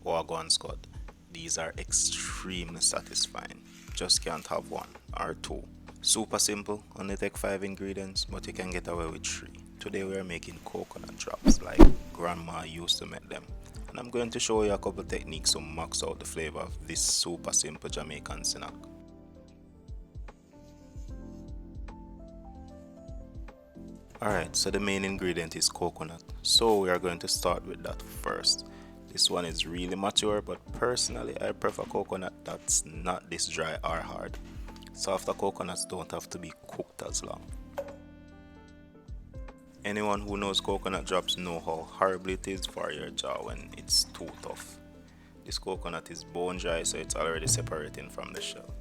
Wagwan Scott. These are extremely satisfying. Just can't have one or two. Super simple, only take 5 ingredients, but you can get away with 3. Today we are making coconut drops like grandma used to make them. And I'm going to show you a couple techniques to max out the flavor of this super simple Jamaican snack. Alright, so the main ingredient is coconut. So we are going to start with that first. This one is really mature, but personally I prefer coconut that's not this dry or hard. Softer coconuts don't have to be cooked as long. Anyone who knows coconut drops know how horrible it is for your jaw when it's too tough. This coconut is bone dry, so it's already separating from the shell.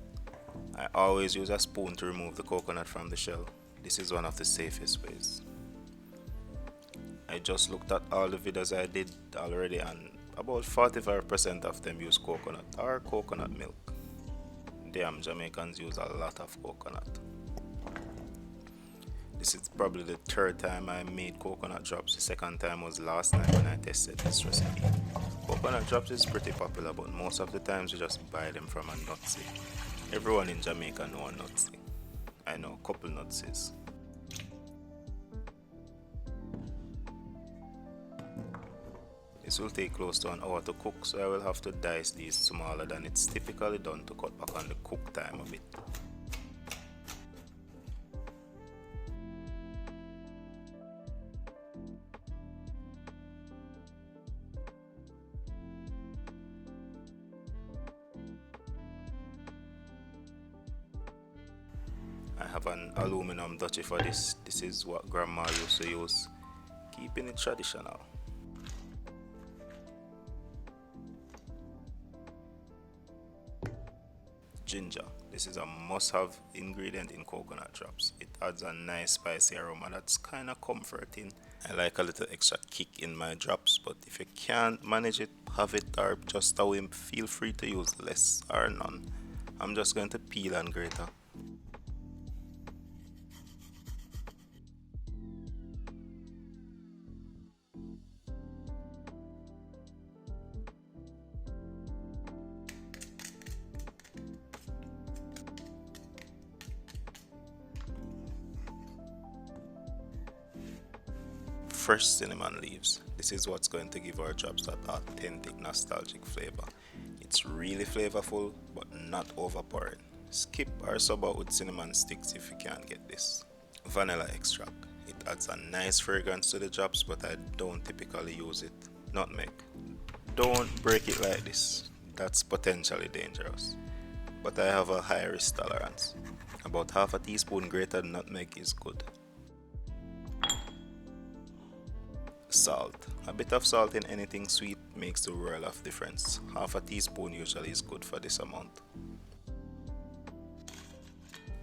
I always use a spoon to remove the coconut from the shell. This is one of the safest ways. I just looked at all the videos I did already and about 45% of them use coconut or coconut milk. Damn, Jamaicans use a lot of coconut. This is probably the 3rd time I made coconut drops. The 2nd time was last night when I tested this recipe. Coconut drops is pretty popular, but most of the times you just buy them from a nutsy. Everyone in Jamaica know a nutsy. I know a couple nutsies. This will take close to an hour to cook, so I will have to dice these smaller than it's typically done to cut back on the cook time a bit. I have an aluminum duchy for this. This is what grandma used to use, keeping it traditional. Ginger. This is a must-have ingredient in coconut drops. It adds a nice spicy aroma that's kind of comforting. I like a little extra kick in my drops, but if you can't manage it, have it or just a whim, feel free to use less or none. I'm just going to peel and grate her. Fresh cinnamon leaves. This is what's going to give our drops that authentic nostalgic flavor. It's really flavorful but not overpowering. Skip or sub out with cinnamon sticks if you can't get this. Vanilla extract. It adds a nice fragrance to the drops, but I don't typically use it. Nutmeg. Don't break it like this. That's potentially dangerous. But I have a high risk tolerance. About half a teaspoon grated nutmeg is good. Salt. A bit of salt in anything sweet makes the world of difference. Half a teaspoon usually is good for this amount.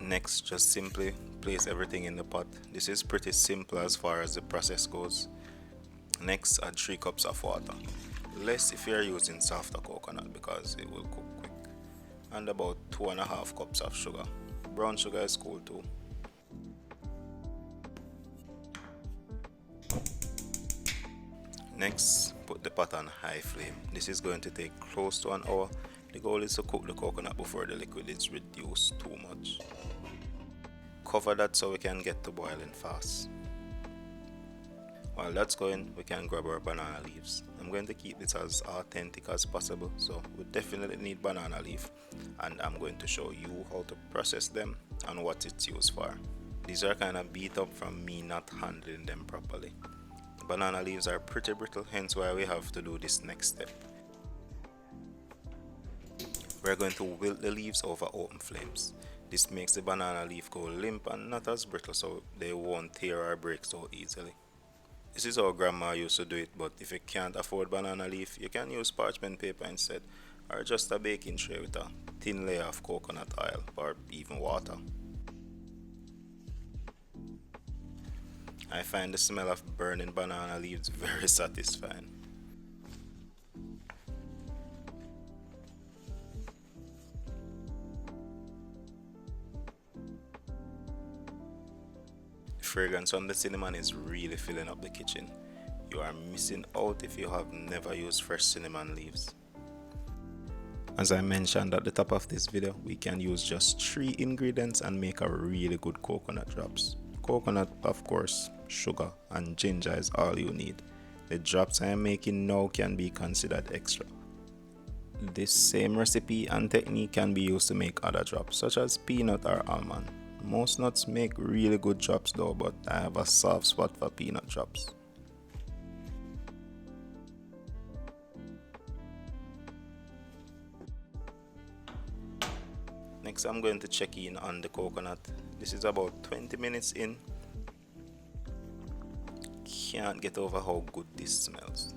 Next, just simply place everything in the pot. This is pretty simple as far as the process goes. Next, add 3 cups of water. Less if you are using softer coconut because it will cook quick. And about 2.5 cups of sugar. Brown sugar is cool too. Next, put the pot on high flame. This is going to take close to an hour. The goal is to cook the coconut before the liquid is reduced too much. Cover that so we can get to boiling fast. While that's going, we can grab our banana leaves. I'm going to keep this as authentic as possible, so we definitely need banana leaf, and I'm going to show you how to process them and what it's used for. These are kind of beat up from me not handling them properly. Banana leaves are pretty brittle, hence why we have to do this next step. We're going to wilt the leaves over open flames. This makes the banana leaf go limp and not as brittle, so they won't tear or break so easily. This is how grandma used to do it, but if you can't afford banana leaf, you can use parchment paper instead, or just a baking tray with a thin layer of coconut oil or even water. I find the smell of burning banana leaves very satisfying. The fragrance from the cinnamon is really filling up the kitchen. You are missing out if you have never used fresh cinnamon leaves. As I mentioned at the top of this video, we can use just 3 ingredients and make a really good coconut drops. Coconut, of course, sugar and ginger is all you need. The drops I am making now can be considered extra. This same recipe and technique can be used to make other drops such as peanut or almond. Most nuts make really good drops though, but I have a soft spot for peanut drops. Next I'm going to check in on the coconut. This is about 20 minutes in. Can't get over how good this smells.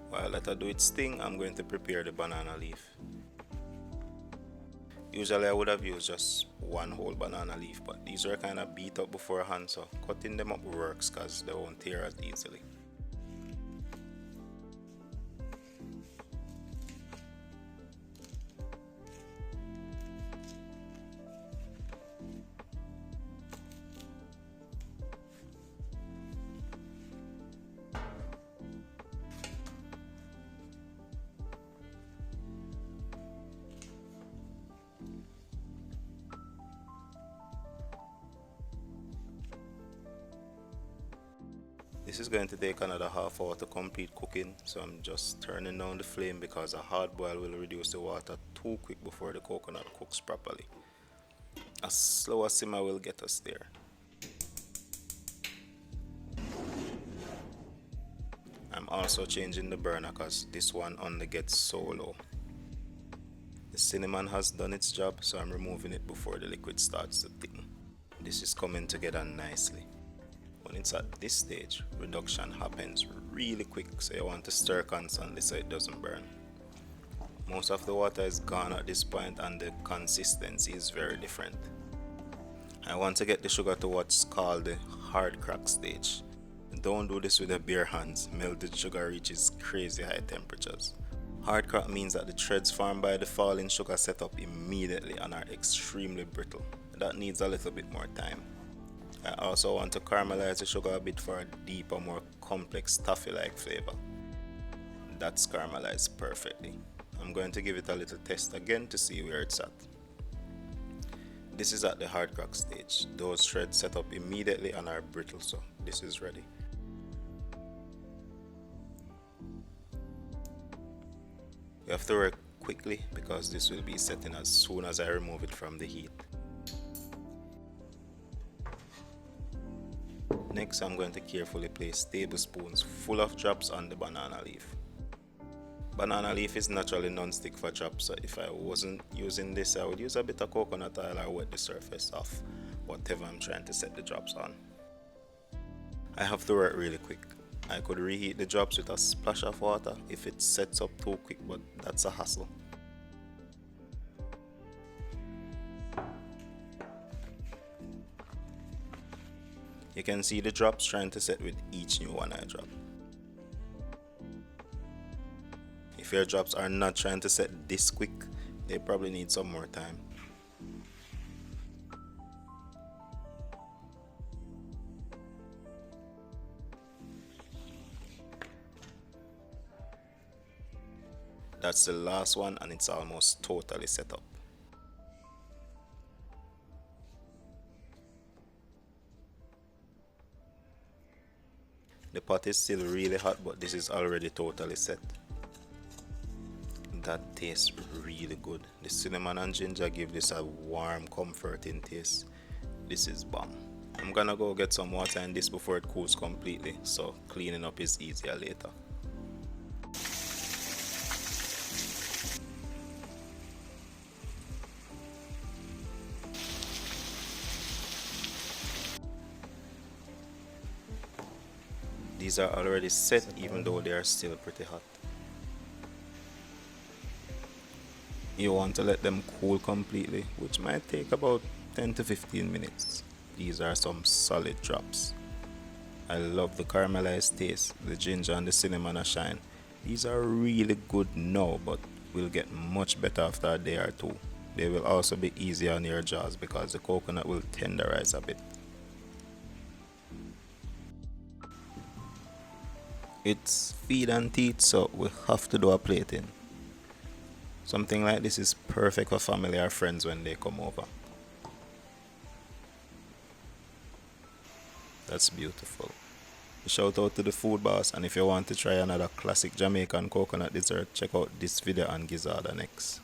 While let it do its thing, I'm going to prepare the banana leaf. Usually I would have used just one whole banana leaf, but these were kind of beat up beforehand, so cutting them up works because they won't tear as easily. This is going to take another half hour to complete cooking, so I'm just turning down the flame because a hard boil will reduce the water too quick before the coconut cooks properly. A slower simmer will get us there. I'm also changing the burner because this one only gets so low. The cinnamon has done its job, so I'm removing it before the liquid starts to thicken. This is coming together nicely. When it's at this stage, reduction happens really quick, so you want to stir constantly so it doesn't burn. Most of the water is gone at this point and the consistency is very different. I want to get the sugar to what's called the hard crack stage. Don't do this with your bare hands, melted sugar reaches crazy high temperatures. Hard crack means that the threads formed by the falling sugar set up immediately and are extremely brittle. That needs a little bit more time. I also want to caramelize the sugar a bit for a deeper, more complex toffee-like flavor. That's caramelized perfectly. I'm going to give it a little test again to see where it's at. This is at the hard crack stage. Those threads set up immediately and are brittle, so this is ready. You have to work quickly because this will be setting as soon as I remove it from the heat. Next, I'm going to carefully place tablespoons full of drops on the banana leaf. Banana leaf is naturally non-stick for drops, so if I wasn't using this, I would use a bit of coconut oil or wet the surface of whatever I'm trying to set the drops on. I have to work really quick. I could reheat the drops with a splash of water if it sets up too quick, but that's a hassle. You can see the drops trying to set with each new one I drop. If your drops are not trying to set this quick, they probably need some more time. That's the last one and it's almost totally set up. The pot is still really hot, but this is already totally set. That tastes really good. The cinnamon and ginger give this a warm, comforting taste. This is bomb. I'm gonna go get some water in this before it cools completely, so cleaning up is easier later. These are already set even though they are still pretty hot. You want to let them cool completely, which might take about 10 to 15 minutes. These are some solid drops. I love the caramelized taste, the ginger and the cinnamon shine. These are really good now, but will get much better after a day or two. They will also be easier on your jaws because the coconut will tenderize a bit. It's feed and teeth, so we have to do a plating. Something like this is perfect for family or friends when they come over. That's beautiful. Shout out to the food boss, and if you want to try another classic Jamaican coconut dessert, check out this video on Gizzard next.